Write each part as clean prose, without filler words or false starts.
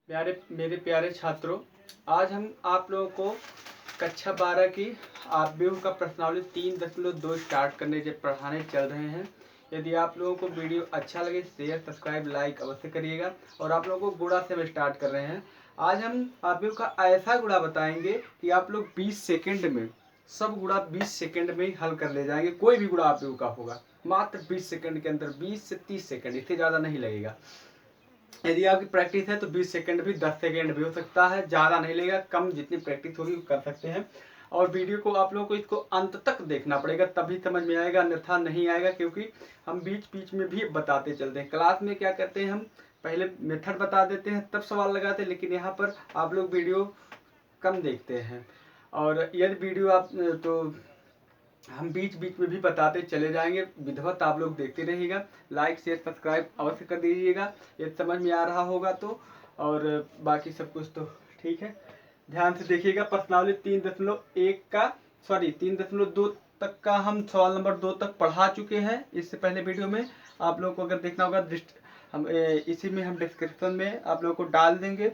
मेरे प्यारे छात्रों, आज हम आप लोगों को कक्षा 12 की आव्यूह का प्रश्नावली 3.2 स्टार्ट पढ़ाने चल रहे हैं। यदि आप लोगों को वीडियो अच्छा लगे शेयर सब्सक्राइब लाइक अवश्य करिएगा। और आप लोगों को गुणा से हम स्टार्ट कर रहे हैं। आज हम आव्यूह का ऐसा गुणा बताएंगे कि आप लोग 20 सेकेंड में सब गुणा 20 सेकेंड में ही हल कर ले जाएंगे। कोई भी गुणा आव्यूह का होगा मात्र 20 सेकेंड के अंदर, 20 से 30 सेकेंड, इससे ज़्यादा नहीं लगेगा। यदि आपकी प्रैक्टिस है तो 20 सेकंड भी 10 सेकंड भी हो सकता है, ज़्यादा नहीं लेगा, कम जितनी प्रैक्टिस होगी कर सकते हैं। और वीडियो को आप लोगों को इसको अंत तक देखना पड़ेगा, तभी समझ में आएगा, अन्यथा नहीं आएगा। क्योंकि हम बीच बीच में भी बताते चलते हैं। क्लास में क्या करते हैं, हम पहले मेथड बता देते हैं तब सवाल लगाते हैं, लेकिन यहाँ पर आप लोग वीडियो कम देखते हैं। और यदि वीडियो आप तो हम बीच बीच में भी बताते चले जाएंगे, विधिवत आप लोग देखते रहिएगा। लाइक शेयर सब्सक्राइब अवश्य कर दीजिएगा ये समझ में आ रहा होगा तो। और बाकी सब कुछ तो ठीक है, ध्यान से देखिएगा। प्रश्नावली 3.2 तक का हम सवाल नंबर 2 तक पढ़ा चुके हैं इससे पहले वीडियो में। आप लोगों को अगर देखना होगा हम इसी में हम डिस्क्रिप्शन में आप लोगों को डाल देंगे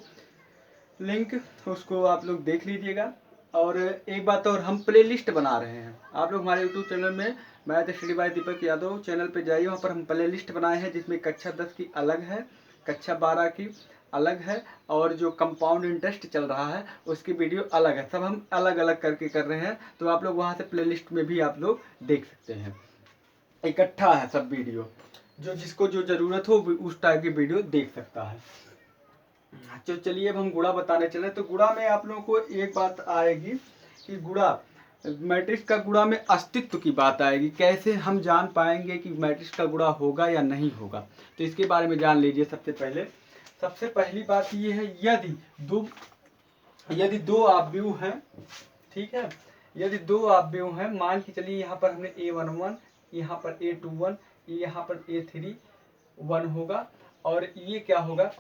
लिंक, उसको आप लोग देख लीजिएगा। और एक बात और, हम प्लेलिस्ट बना रहे हैं। आप लोग हमारे यूट्यूब चैनल में math study bye Deepak Yadav channel पे जाइए, वहाँ पर हम प्लेलिस्ट बनाए हैं जिसमें कक्षा 10 की अलग है, कक्षा 12 की अलग है, और जो कंपाउंड इंटरेस्ट चल रहा है उसकी वीडियो अलग है। सब हम अलग अलग करके कर रहे हैं, तो आप लोग वहाँ से प्लेलिस्ट में भी आप लोग देख सकते हैं। इकट्ठा है सब वीडियो, जो जिसको जो ज़रूरत हो उस टाइप की वीडियो देख सकता है। तो चलिए अब हम गुणा बताने चले। तो गुणा में आप लोगों को एक बात आएगी कि गुणा मैट्रिक्स का गुणा में अस्तित्व की बात आएगी। कैसे हम जान पाएंगे कि मैट्रिक्स का गुणा होगा या नहीं होगा, तो इसके बारे में जान लीजिए। सबसे पहली बात ये है, यदि दो आव्यूह हैं, ठीक है, यदि दो आव्यूह हैं, मान के चलिए यहाँ पर हमने A11, यहाँ पर A21, यहाँ पर A31 होगा, और ये क्या होगा,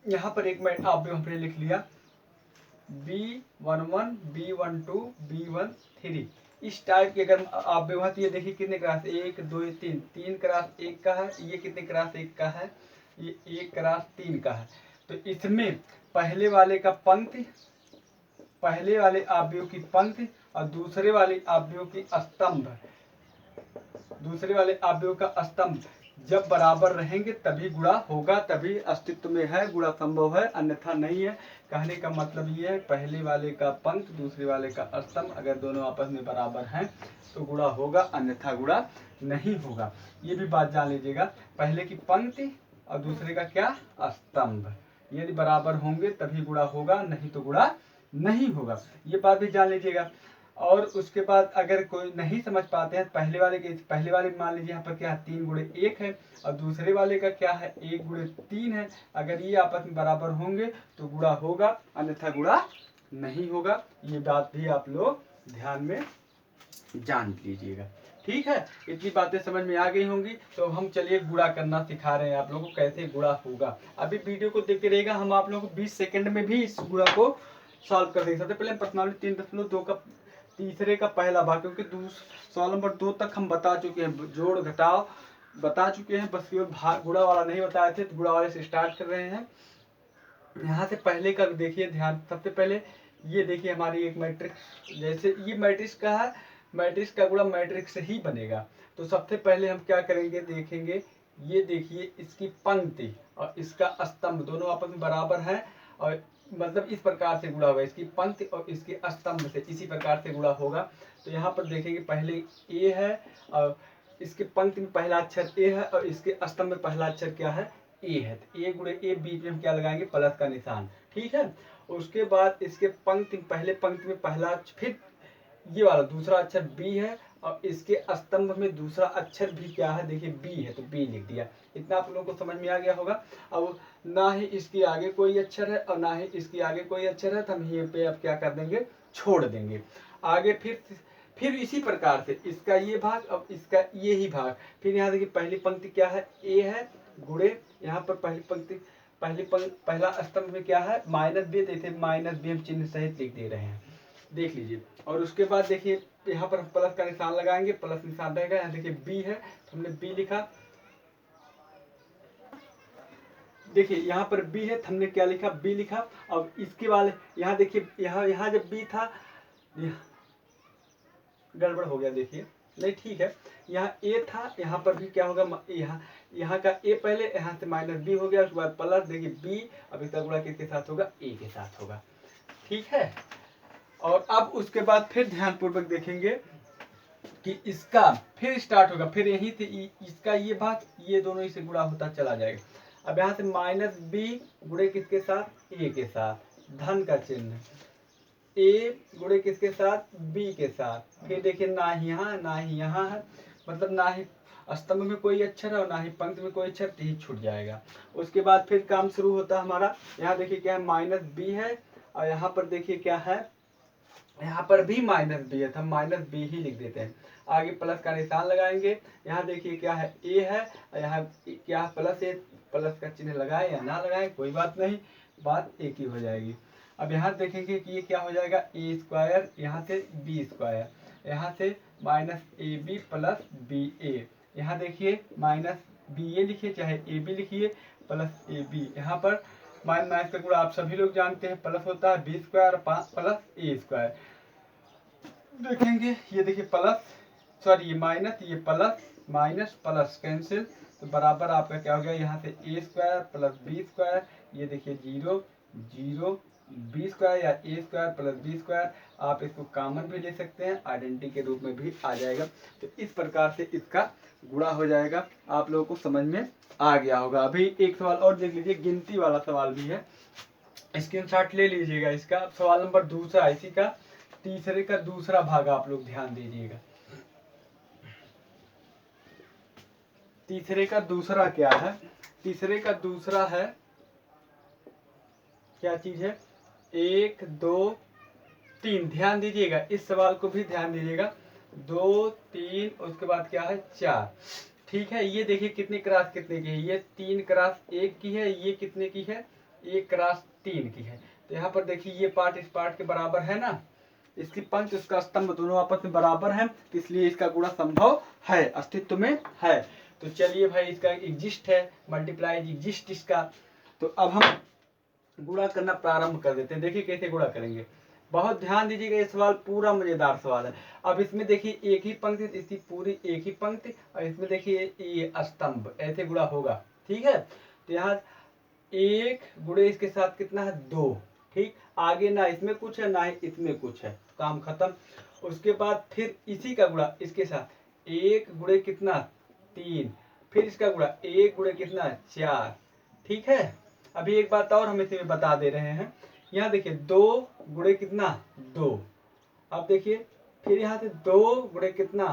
यहाँ पर एक मैं आव्यूह हमने लिख लिया B11, B12, B13। इस टाइप के अगर आव्यूह है तो ये देखिए कितने क्रॉस 1 2 3, 3 क्रॉस 1 का है, ये कितने क्रॉस 1 का है, ये 1 क्रॉस 3 का है। तो इसमें पहले वाले का पंक्ति, पहले वाले आव्यूह की पंक्ति और दूसरे वाले आव्यूह की स्तंभ, दूसरे वाले आव्यूह का स्तंभ जब बराबर रहेंगे तभी गुणा होगा, तभी अस्तित्व में है, गुणा संभव है, अन्यथा नहीं है। कहने का मतलब ये है, पहले वाले का पंक्ति दूसरे वाले का स्तंभ अगर दोनों आपस में बराबर हैं तो गुणा होगा, अन्यथा गुणा नहीं होगा। ये भी बात जान लीजिएगा, पहले की पंक्ति और दूसरे का क्या, स्तंभ, यदि बराबर होंगे तभी गुणा होगा, नहीं तो गुणा नहीं होगा। ये बात भी जान लीजिएगा। और उसके बाद अगर कोई नहीं समझ पाते हैं, पहले वाले मान लीजिए यहाँ पर क्या है, 3 गुणे 1 है, और दूसरे वाले का क्या है, 1 गुणे 3 है। अगर ये आपस में बराबर होंगे तो गुणा होगा, अन्यथा गुणा नहीं होगा। ये बात भी आप लोग ध्यान में जान लीजिएगा, ठीक है। इतनी बातें समझ में आ गई होंगी। तो हम चलिए गुणा करना सिखा रहे हैं आप लोगों को, कैसे गुणा होगा। अभी वीडियो को देखते रहेगा, हम आप लोगों को 20 सेकंड में भी इस गुणा को सॉल्व कर देंगे। सबसे पहले हम प्रश्नावली 3.2 का तीसरे का पहला भाग, क्योंकि सवाल नंबर 2 तक हम बता चुके हैं, जोड़ घटाव बता चुके हैं, बस केवल भाग गुणा वाला नहीं बताए थे, तो गुणा वाले से स्टार्ट कर रहे हैं। यहाँ से पहले का देखिए ध्यान। सबसे पहले ये देखिए हमारी एक मैट्रिक्स, जैसे ये मैट्रिक्स का है, मैट्रिक्स का गुणा मैट्रिक्स से ही बनेगा। तो सबसे पहले हम क्या करेंगे, देखेंगे, ये देखिए इसकी पंक्ति और इसका स्तंभ दोनों आपस में बराबर हैं, और मतलब इस प्रकार से गुणा होगा, इसकी पंक्ति और इसके स्तंभ से इसी प्रकार से गुणा होगा। तो यहाँ पर देखेंगे पहले ए है, और इसके पंक्ति में पहला अक्षर ए है, और इसके स्तंभ में पहला अक्षर क्या है, ए है। तो ए गुणे ए, बीच में हम क्या लगाएंगे, प्लस का निशान, ठीक है। उसके बाद इसके पंक्ति, पहले पंक्ति में पहला, फिर ये वाला दूसरा अक्षर बी है, और इसके स्तंभ में दूसरा अक्षर भी क्या है, देखिए बी है, तो बी लिख दिया। इतना आप लोगों को समझ में आ गया होगा। अब ना ही इसके आगे कोई अक्षर है और ना ही इसके आगे कोई अक्षर है, तो हम यहीं पे अब क्या कर देंगे, छोड़ देंगे। आगे फिर इसी प्रकार से इसका ये भाग, अब इसका ये ही भाग। फिर यहाँ देखिए पहली पंक्ति क्या है, ए है, गुणे यहाँ पर पहली पंक्ति पहला स्तंभ में क्या है, माइनस बी, तो इसे माइनस बी हम चिन्ह सहित लिख दे रहे हैं, देख लीजिए। और उसके बाद देखिए यहाँ पर प्लस का निशान लगाएंगे, प्लस निशान रहेगा। यहाँ देखिए बी है, तो हमने बी लिखा। देखिए यहाँ पर बी है, हमने क्या लिखा, बी लिखा। अब इसके बाद यहाँ देखिए, यहाँ जब बी था, गड़बड़ हो गया, देखिए नहीं ठीक है, यहाँ ए था, यहाँ पर भी क्या होगा, यहाँ का ए पहले, यहाँ से माइनस बी हो गया, उसके बाद प्लस, देखिए बी, अब इसका गुणा किसके साथ होगा, ए के साथ होगा, ठीक है। और अब उसके बाद फिर ध्यानपूर्वक देखेंगे कि इसका फिर स्टार्ट होगा, फिर यहीं से इसका ये भाग, ये दोनों इसे गुणा होता चला जाएगा। अब यहाँ से माइनस बी गुणे किसके साथ, ए के साथ, धन का चिन्ह, ए गुणे किसके साथ, बी के साथ। फिर देखिए ना ही यहाँ ना ही यहाँ है, मतलब ना ही स्तंभ में कोई अक्षर है और ना ही पंक्ति में कोई अक्षर, तो ही छूट जाएगा। उसके बाद फिर काम शुरू होता है हमारा। यहाँ देखिए क्या है, माइनस बी है, और यहाँ पर देखिए क्या है, यहाँ पर भी माइनस बी है, तो हम माइनस बी ही लिख देते हैं। आगे प्लस का निशान लगाएंगे। यहाँ देखिए क्या है, ए है, और यहाँ क्या प्लस ए, प्लस का चिन्ह लगाए या ना लगाए कोई बात नहीं, बात एक ही हो जाएगी। अब यहाँ देखेंगे कि ये क्या हो जाएगा, ए स्क्वायर, यहाँ से बी स्क्वायर, यहाँ से minus A B plus B A. यहाँ देखिए माइनस बी ए लिखिए चाहे ए बी लिखिए, प्लस ए बी। यहाँ पर माइनस का गुणा आप सभी लोग जानते हैं, प्लस होता है बी स्क्वायर प्लस ए स्क्वायर। देखेंगे ये देखिए प्लस, सॉरी ये माइनस, ये प्लस, माइनस प्लस कैंसिल, तो बराबर आपका क्या हो गया, यहाँ से ए स्क्वायर प्लस बी स्क्वायर, ये देखिए जीरो जीरो, बी स्क्वायर या ए स्क्वायर प्लस बी स्क्वायर, आप इसको कॉमन भी ले सकते हैं, आइडेंटिटी के रूप में भी आ जाएगा। तो इस प्रकार से इसका गुणा हो जाएगा। आप लोगों को समझ में आ गया होगा। अभी एक सवाल और देख लीजिए, गिनती वाला सवाल भी है, स्क्रीनशॉट ले लीजिएगा इसका। सवाल नंबर दूसरा, इसी का तीसरे का दूसरा भाग आप लोग ध्यान दीजिएगा। तीसरे का दूसरा क्या है, तीसरे का दूसरा है, क्या चीज है, 1 2 3, ध्यान दीजिएगा, इस सवाल को भी ध्यान दीजिएगा। 2 3, उसके बाद क्या है 4, ठीक है। ये देखिए कितने क्रॉस कितने की है, ये 3 क्रॉस 1 की है, ये कितने की है, 1 क्रॉस 3 की है। तो यहाँ पर देखिए ये पार्ट इस पार्ट के बराबर है ना, इसकी पंक्ति उसका स्तंभ दोनों आपस में बराबर है, इसलिए इसका गुणा संभव है, अस्तित्व में है। तो चलिए भाई, इसका एग्जिस्ट है, मल्टीप्लाई एग्जिस्ट इसका। तो अब हम गुणा करना प्रारंभ कर देते हैं। देखिए कैसे गुणा करेंगे, बहुत ध्यान दीजिएगा, ये सवाल पूरा मजेदार सवाल है। अब इसमें देखिए एक ही पंक्ति, इसकी पूरी एक ही पंक्ति, और इसमें देखिए ये स्तंभ, ऐसे गुणा होगा, ठीक है। तो यहाँ 1 गुणे इसके साथ कितना है 2, ठीक। आगे ना इसमें कुछ है ना ही इसमें कुछ है, काम खत्म। उसके बाद फिर इसी का गुणा इसके साथ, 1 गुणे कितना 3, फिर इसका गुणा 1 गुणे कितना 4, ठीक है। अभी एक बात और हम इसे बता दे रहे हैं, यहाँ देखिए 2 गुणे कितना 2, अब देखिए फिर यहाँ से 2 गुणे कितना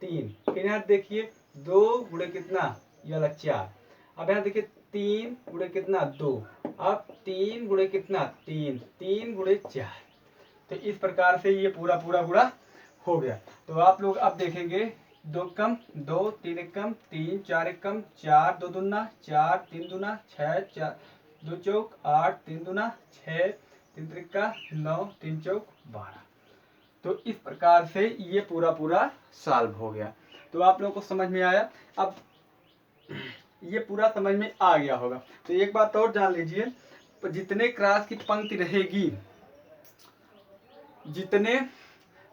3, फिर यहाँ देखिए 2 गुणे कितना ये वाला 4, अब यहाँ देखिए 3 गुणे कितना 2, अब 3 गुणे कितना 3, 3 गुणे 4। तो इस प्रकार से ये पूरा पूरा गुणा हो गया। तो आप लोग अब देखेंगे, 2 कम 2, 3 एक कम 3, 4 एक कम 4, 2 दूना 4, 3 दूना 6, 4 2 चौक 8, 3 दूना 6, 3 त्रिका 9, 3 चौक 12। तो इस प्रकार से ये पूरा पूरा सॉल्व हो गया। तो आप लोगों को समझ में आया, अब ये पूरा समझ में आ गया होगा। तो एक बात और जान लीजिए, जितने क्रॉस की पंक्ति रहेगी,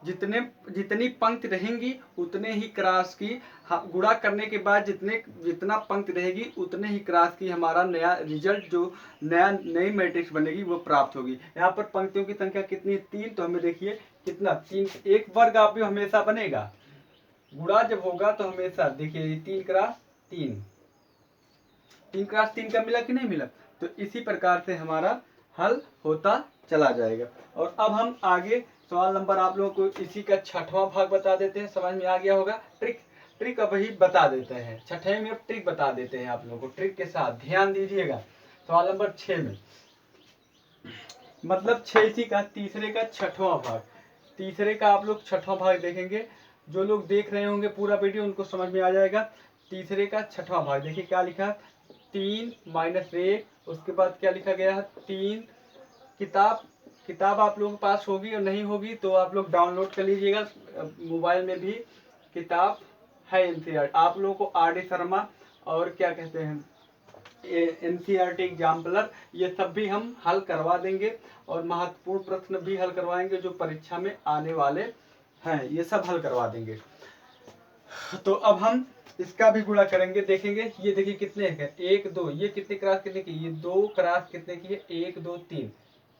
जितनी पंक्ति रहेंगी उतने ही क्रॉस की, गुणा करने के बाद जितना पंक्ति रहेगी उतने ही क्रॉस की हमारा नया रिजल्ट, जो नई मैट्रिक्स बनेगी वो प्राप्त होगी। यहाँ पर पंक्तियों की संख्या कितनी है 3, तो हमें देखिए कितना 3, एक वर्ग आप भी हमेशा बनेगा, गुणा जब होगा तो हमेशा देखिए 3 क्रॉस 3, 3 क्रॉस 3 का मिला कि नहीं मिला। तो इसी प्रकार से हमारा हल होता चला जाएगा। और अब हम आगे सवाल नंबर आप लोगों को इसी का 6वां भाग बता देते हैं, समझ में आ गया होगा। ट्रिक अब ही बता देते हैं, 6ठे में ट्रिक बता देते हैं आप लोगों को, ट्रिक के साथ ध्यान दीजिएगा। सवाल नंबर 6 में, मतलब 6 इसी का तीसरे का 6वां भाग, तीसरे का आप लोग 6वां भाग देखेंगे। जो लोग देख रहे होंगे पूरा वीडियो उनको समझ में आ जाएगा। तीसरे का 6वां भाग देखिए क्या लिखा, 3 - 1, उसके बाद क्या लिखा गया है 3। किताब आप लोगों के पास होगी और नहीं होगी तो आप लोग डाउनलोड कर लीजिएगा, मोबाइल में भी किताब है एनसीईआरटी। आप लोगों को आर डी शर्मा और क्या कहते हैं NCERT एग्जाम्पलर, ये सब भी हम हल करवा देंगे और महत्वपूर्ण प्रश्न भी हल करवाएंगे जो परीक्षा में आने वाले हैं, ये सब हल करवा देंगे। तो अब हम इसका भी गुणा करेंगे, देखेंगे। ये देखिए कितने है, 1 2, ये कितने क्रॉस कितने की, ये 2 क्रॉस कितने की है, 1 2 3,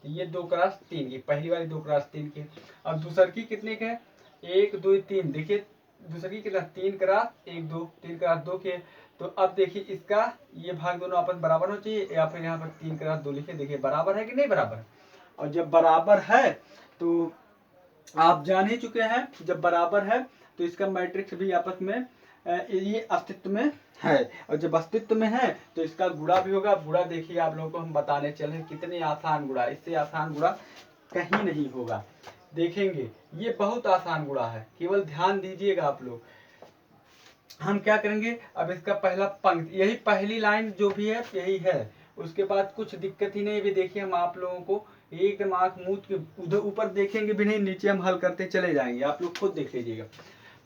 ये 2 क्रॉस 3 की, पहली वाली 2 क्रॉस 3 की। अब दूसर की कितने के है, 1 2 3, देखिए दूसर की कितना, 3 क्रॉस 1 2, 3 क्रॉस 2 के। तो अब देखिए इसका ये भाग दोनों आपस में बराबर होना चाहिए, या फिर यहाँ पर 3 क्रॉस 2 लिखे, देखिए बराबर है कि नहीं बराबर। और जब बराबर है तो आप जान ही चुके हैं, जब बराबर है तो इसका मैट्रिक्स भी आपस में ये अस्तित्व में है, और जब अस्तित्व में है तो इसका गुणा भी होगा। गुणा देखिए आप लोगों को हम बताने चले, कितने आसान गुणा, इससे आसान गुणा कहीं नहीं होगा। देखेंगे ये बहुत आसान गुणा है, केवल ध्यान दीजिएगा आप लोग। हम क्या करेंगे, अब इसका पहला पंक्ति, यही पहली लाइन जो भी है यही है, उसके बाद कुछ दिक्कत ही नहीं भी। देखिए हम आप लोगों को एकदम आंख मूंद के उधर ऊपर देखेंगे भी नहीं, नीचे हम हल करते चले जाएंगे, आप लोग खुद देख लीजिएगा।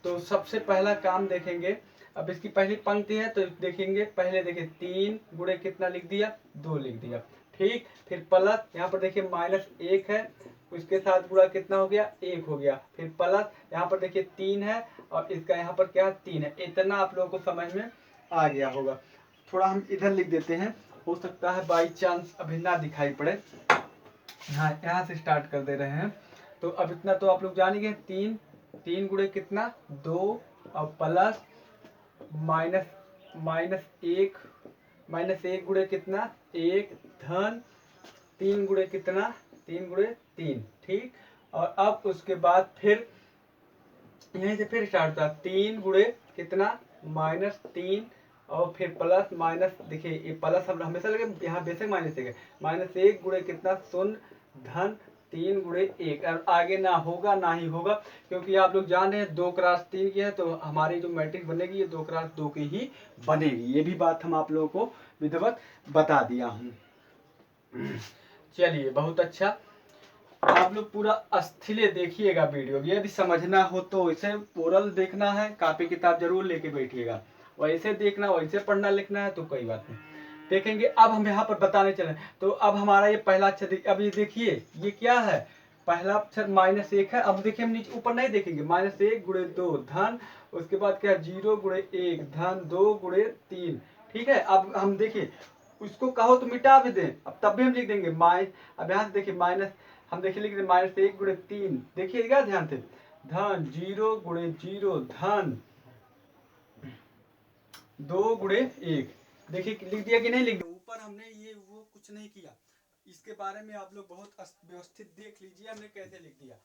तो सबसे पहला काम देखेंगे, अब इसकी पहली पंक्ति है तो देखेंगे, पहले देखिए 3 गुणे कितना लिख दिया, 2 लिख दिया, ठीक। फिर प्लस, यहाँ पर देखिए -1 है, उसके साथ गुणा कितना हो गया, 1 हो गया। फिर प्लस यहाँ पर देखिए 3 है और इसका यहाँ पर क्या है, 3 है। इतना आप लोगों को समझ में आ गया होगा। थोड़ा हम इधर लिख देते हैं, हो सकता है बाई चांस अभी ना दिखाई पड़े। हाँ, यहाँ से स्टार्ट कर दे रहे हैं। तो अब इतना तो आप लोग जान ही गए, 3 गुणे कितना, 2 और प्लस -1 गुणे कितना, 1 धन 3 गुणे कितना, 3 गुणे 3, ठीक। और अब उसके बाद फिर यहीं से फिर स्टार्ट होता है, 3 गुणे कितना, -3 और फिर प्लस माइनस, देखिए ये प्लस हम हमेशा लगे, यहाँ बेशक माइनस है, -1 गुणे कितना, 0 धन 3 गुणे 1। और आगे ना होगा ना ही होगा, क्योंकि आप लोग जान रहे हैं 2 क्रॉस 3 की है, तो हमारी जो मैट्रिक्स बनेगी ये 2 क्रॉस 2 की ही बनेगी। ये भी बात हम आप लोगों को विधिवत बता दिया हूँ। चलिए बहुत अच्छा, आप लोग पूरा अस्थिले देखिएगा वीडियो, यदि समझना हो तो इसे ओरल देखना है, कॉपी किताब जरूर लेके बैठिएगा, वैसे देखना वैसे पढ़ना लिखना है तो कोई बात नहीं। देखेंगे अब हम यहाँ पर बताने चले, तो अब हमारा ये पहला अक्षर, अब ये देखिए ये क्या है, पहला अक्षर -1 है। अब देखिए हम नीचे ऊपर नहीं देखेंगे, -1 गुणे 2 धन, उसके बाद क्या, 0 गुणे 1 धन 2 गुणे 3, ठीक है। अब हम देखिए उसको कहो तो मिटा भी दें, अब तब भी हम लिख देंगे अब यहाँ से देखिए माइनस, हम देखिए लिख दें -1 गुणे 3, देखिएगा ध्यान से, धन 0 गुणे 0 धन 2 गुणे 1, देखिए लिख दिया कि नहीं लिख दिया। ऊपर हमने ये वो कुछ नहीं किया, इसके बारे में आप लोग बहुत व्यवस्थित देख लीजिए हमने कैसे लिख दिया।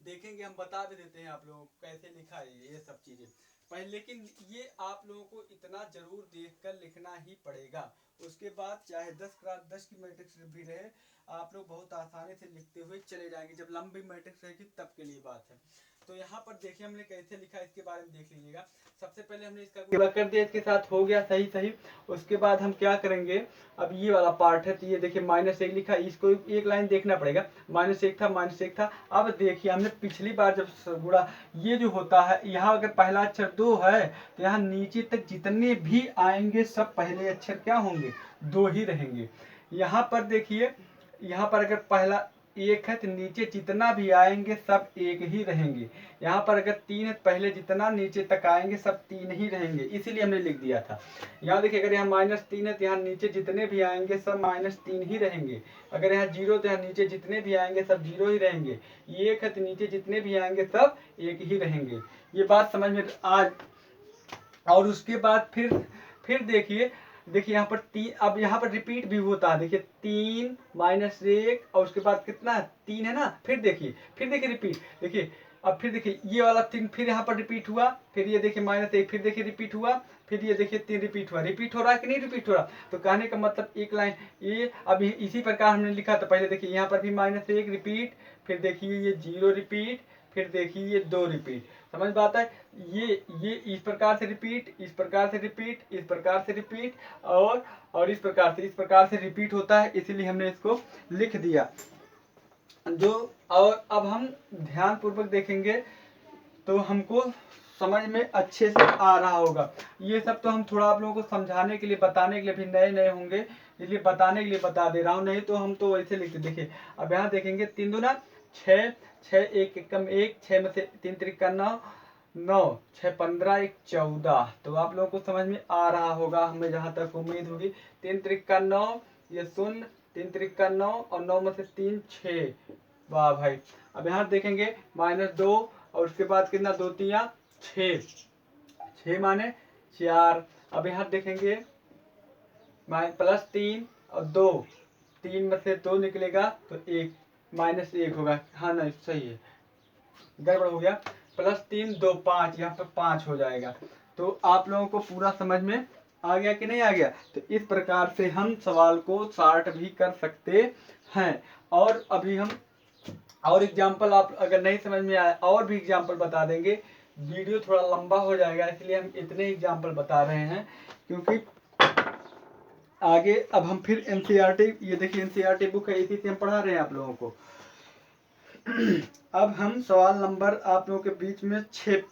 देखेंगे, हम बता भी देते हैं आप लोगों को कैसे लिखा है ये सब चीजें पहले, लेकिन ये आप लोगों को इतना जरूर देखकर लिखना ही पड़ेगा। उसके बाद चाहे 10 क्रॉस 10 की मैट्रिक्स भी रहे, आप लोग बहुत आसानी से लिखते हुए चले जाएंगे। जब लंबी मैट्रिक्स रहेगी तब के लिए बात है। तो यहाँ पर देखिए हमने कैसे लिखा, इसके बारे में देख लीजिएगा। सबसे पहले हमने इसका गुणा कर दिया, इसके साथ हो गया सही सही। उसके बाद हम क्या करेंगे, अब ये वाला पार्ट है, तो ये देखिए -1 लिखा, इसको एक लाइन देखना पड़ेगा, -1 था। अब देखिए हमने पिछली बार जब गुणा, ये जो होता है यहाँ अगर पहला अक्षर 2 है तो यहाँ नीचे तक जितने भी आएंगे सब पहले अक्षर क्या होंगे, 2 ही रहेंगे। यहाँ पर देखिए, यहाँ पर अगर पहला 1 है तो नीचे जितना भी आएंगे सब 1 ही रहेंगे। यहाँ पर अगर 3 है तो पहले जितना नीचे तक आएंगे सब 3 ही रहेंगे, इसीलिए हमने लिख दिया था। यहाँ देखिए अगर यहाँ -3 है तो यहाँ नीचे जितने भी आएंगे सब -3 ही रहेंगे। अगर यहाँ 0 तो यहाँ नीचे जितने भी आएंगे सब 0 ही रहेंगे। 1 है तो नीचे जितने भी आएंगे सब 1 ही रहेंगे। ये बात समझ में आज। और उसके बाद फिर देखिए यहाँ पर 3, अब यहाँ पर रिपीट भी होता है, देखिए 3 -1 और उसके बाद कितना है, 3 है ना। फिर देखिए रिपीट, देखिए अब फिर देखिए ये वाला 3 फिर यहाँ पर रिपीट हुआ, फिर ये देखिए -1 फिर देखिए रिपीट हुआ, फिर ये देखिए 3 रिपीट हुआ। रिपीट हो रहा है कि नहीं रिपीट हो रहा, तो कहने का मतलब एक लाइन ये, अब इसी प्रकार हमने लिखा था पहले। देखिए यहाँ पर भी -1 रिपीट, फिर देखिए ये 0 रिपीट, फिर देखिए ये 2 रिपीट। समझ बात है, ये इस प्रकार से रिपीट, इस प्रकार से रिपीट, इस प्रकार से रिपीट और इस प्रकार से रिपीट होता है, इसीलिए हमने इसको लिख दिया। जो और अब हम ध्यान पूर्वक देखेंगे तो हमको समझ में अच्छे से आ रहा होगा। ये सब तो हम थोड़ा आप लोगों को समझाने के लिए, बताने के लिए, भी नए नए होंगे इसलिए बताने के लिए बता दे रहा हूँ, नहीं तो हम तो वैसे लिखते। देखिए अब यहाँ देखेंगे 3 दूना 6, 6 एक एकम 1, 6 में से 3 त्रिका 9, 9 6 15 1 14। तो आप लोगों को समझ में आ रहा होगा, हमें जहाँ तक उम्मीद होगी। 3 त्रिका 9, ये शून्य, 3 त्रिका 9 और 9 में से 3 6। वाह भाई। अब यहाँ देखेंगे -2 और उसके बाद कितना, 2 3 6, 6 माने 4। अब यहाँ देखेंगे +3 और 2, 3 में से 2 निकलेगा तो 1, -1 होगा। हाँ नहीं सही है, गड़बड़ हो गया। +3 2 5, यहाँ पर 5 हो जाएगा। तो आप लोगों को पूरा समझ में आ गया कि नहीं आ गया? तो इस प्रकार से हम सवाल को सॉर्ट भी कर सकते हैं। और अभी हम और एग्जाम्पल, आप अगर नहीं समझ में आया और भी एग्जाम्पल बता देंगे। वीडियो थोड़ा लंबा हो जाएगा इसलिए हम इतने एग्जाम्पल बता रहे हैं, क्योंकि आगे अब हम फिर एनसीईआरटी, ये देखिए एनसीईआरटी बुक है, इसी से हम पढ़ा रहे हैं आप लोगों को। अब हम सवाल नंबर आप लोगों के बीच में 6,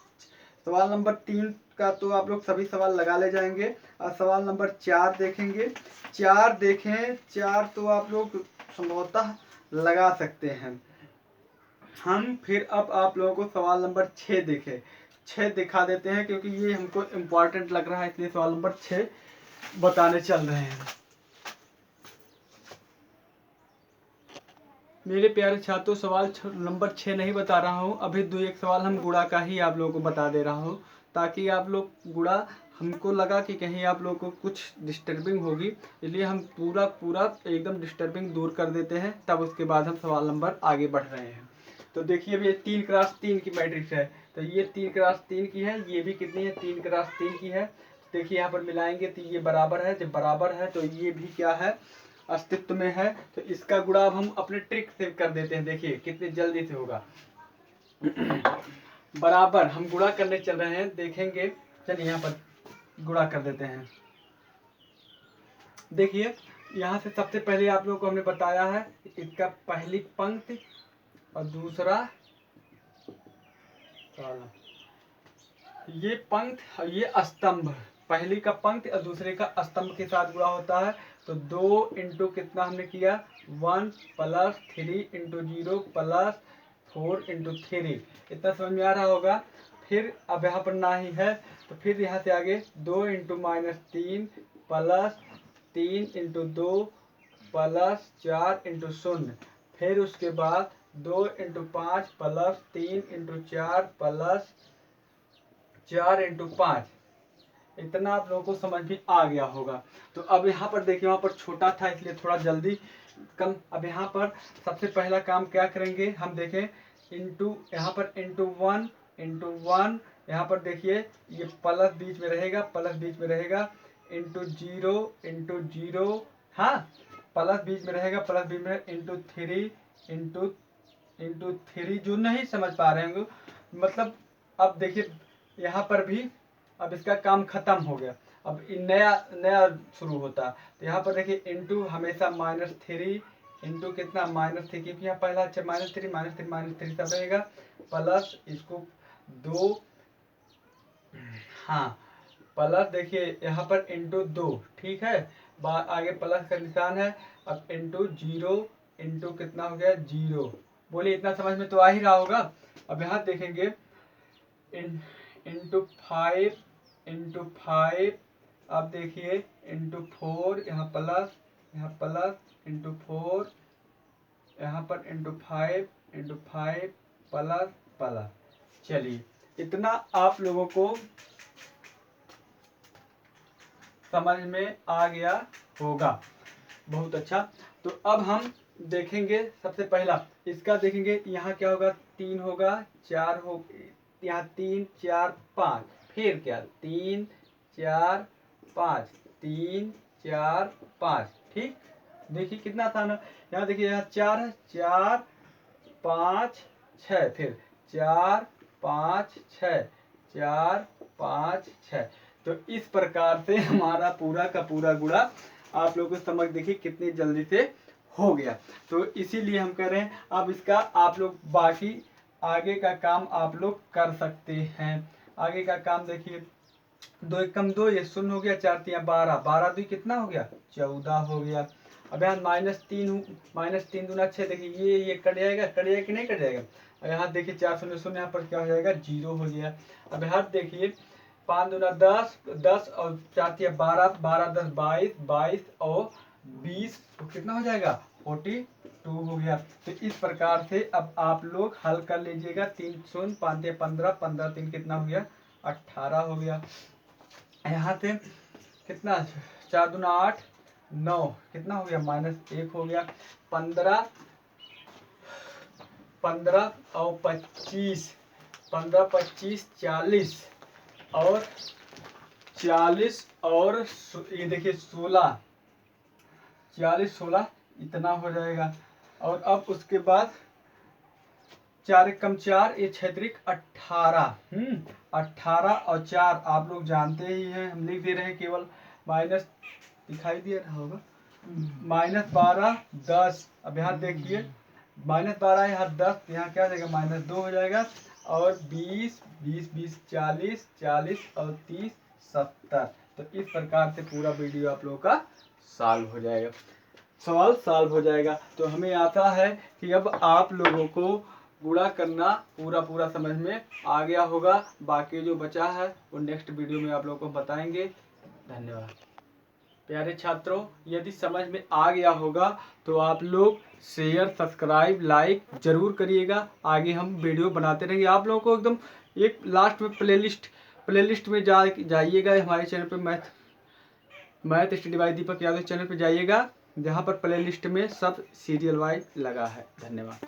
सवाल नंबर 3 का तो आप लोग सभी सवाल लगा ले जाएंगे। और सवाल नंबर 4 देखेंगे। 4 देखें, 4 तो आप लोग संभवतः लगा सकते हैं। हम फिर अब आप लोगों को सवाल नंबर 6 देखें, 6 दिखा देते हैं, क्योंकि ये हमको इम्पोर्टेंट लग रहा है इसलिए सवाल नंबर 6 बताने चल रहे हैं। मेरे प्यारे छात्रों, सवाल नंबर 6 नहीं बता रहा हूँ अभी, एक सवाल हम गुणा का ही आप लोगों को बता दे रहा हूँ, ताकि आप लोग गुणा, हमको लगा कि कहीं आप लोगों को कुछ डिस्टर्बिंग होगी, इसलिए हम पूरा एकदम डिस्टर्बिंग दूर कर देते हैं, तब उसके बाद हम सवाल नंबर आगे बढ़ रहे हैं। तो देखिए अभी 3x3 की मैट्रिक्स है, तो ये 3x3 की है, ये भी कितनी है, 3x3 की है। देखिए यहाँ पर मिलाएंगे तो ये बराबर है, जब बराबर है तो ये भी क्या है, अस्तित्व में है। तो इसका गुणा अब हम अपने ट्रिक से कर देते हैं, देखिए कितनी जल्दी से होगा। बराबर हम गुणा करने चल रहे हैं, देखेंगे। चलिए यहाँ पर गुणा कर देते हैं। देखिए यहाँ से सबसे पहले आप लोगों को हमने बताया है, इसका पहली पंक्ति और दूसरा कॉलम, ये पंक्ति, ये स्तंभ, पहली का पंक्ति और दूसरे का स्तंभ के साथ गुणा होता है। तो 2 इंटू कितना हमने किया, 1 + 3 इंटू 0 + 4 इंटू 3, इतना समझ में आ रहा होगा। फिर अब यहाँ पर ना ही है, तो फिर यहाँ से आगे 2 इंटू -3 + 3 इंटू 2 + 4 इंटू 0, फिर उसके बाद 2 इंटू 5 + 3 इंटू 4 + 4 इंटू 5, इतना आप लोगों को समझ भी आ गया होगा। तो अब यहाँ पर देखिए, वहाँ पर छोटा था इसलिए थोड़ा जल्दी कम। अब यहाँ पर सबसे पहला काम क्या करेंगे, हम देखें इंटू, यहाँ पर इंटू 1 इंटू 1, यहाँ पर देखिए ये प्लस बीच में रहेगा, प्लस बीच में रहेगा, इंटू 0 इंटू 0, हाँ प्लस बीच में रहेगा, प्लस बीच में, इंटू 3 इंटू 3, जो नहीं समझ पा रहे होंगे मतलब। अब देखिए यहाँ पर भी अब इसका काम खत्म हो गया, अब नया नया शुरू होता। तो यहाँ पर देखिए इंटू हमेशा -3 इंटू कितना, -3, क्योंकि यहाँ पहला अच्छा -3 सब रहेगा, प्लस इसको 2, हाँ प्लस, देखिए यहाँ पर इंटू 2, ठीक है, आगे प्लस का निशान है। अब इंटू 0 इंटू कितना हो गया, 0। बोलिए इतना समझ में तो आ ही रहा होगा। अब यहाँ देखेंगे इंटू 5 इंटू 5, अब देखिए इंटू 4, यहाँ प्लस इंटू 4, यहाँ पर इंटू 5 प्लस। चलिए इतना आप लोगों को समझ में आ गया होगा, बहुत अच्छा। तो अब हम देखेंगे सबसे पहला इसका, देखेंगे यहाँ क्या होगा, 3 होगा, 4 हो, यहाँ 3 4 5, फिर क्या 3 4 5, 3 4 5, ठीक। देखिए कितना आसान है। यहाँ देखिए यहाँ 4 है, 4 5 6, फिर 4 5 6, 4 5 6। तो इस प्रकार से हमारा पूरा का पूरा गुणा आप लोगों को समझ, देखिए कितनी जल्दी से हो गया। तो इसीलिए हम कह रहे हैं अब इसका आप लोग बाकी आगे का काम आप लोग कर सकते हैं। आगे का काम देखिए, 2 एकम 2, ये शून्य हो गया, 4 तिया 12, 12 2 कितना हो गया 14 हो गया। अब यहाँ -3 दूना 6, देखिए ये कट जाएगा कि नहीं कट जाएगा। और यहाँ देखिए 4 शून्य शून्य, यहाँ पर क्या हो जाएगा 0 हो गया। अब यहाँ देखिए 5 दूना 10, 10 और 4 तिया 12, 12 10 22, 22 और 20 तो कितना हो जाएगा 42 हो गया। तो इस प्रकार से अब आप लोग हल कर लीजिएगा। 3 शून्य 5 तिया 15, 15 3 कितना हो गया 18 हो गया। यहाँ से कितना 4 दूना 8, 9 कितना हो गया -1 हो गया। 15 और 25, 15 25 40 और 40 और ये देखिए 16, 40 16 इतना हो जाएगा। और अब उसके बाद 4 एकम 4, ये 6 त्रिक 18, 18 और 4 आप लोग जानते ही हैं, हम लिख दे रहे हैं केवल माइनस, दिखाई दे रहा होगा -12 10। अब यहाँ देखिए -12 है, यहाँ 10, यहाँ क्या हो जाएगा -2 हो जाएगा। और 20 20 20 40 40 और 30 70। तो इस प्रकार से पूरा वीडियो आप लोगों का सॉल्व हो जाएगा, सवाल सॉल्व हो जाएगा। तो हमें आता है कि अब आप लोगों को गुणा करना पूरा समझ में आ गया होगा। बाकी जो बचा है वो नेक्स्ट वीडियो में आप लोगों को बताएंगे। धन्यवाद। प्यारे छात्रों, यदि समझ में आ गया होगा तो आप लोग शेयर सब्सक्राइब लाइक जरूर करिएगा। आगे हम वीडियो बनाते रहेंगे। आप लोगों को एकदम एक लास्ट में प्लेलिस्ट में जाइएगा हमारे चैनल पे, math study bye Deepak Yadav channel पे जाइएगा, जहाँ पर प्लेलिस्ट में सब सीरियल वाइज लगा है। धन्यवाद।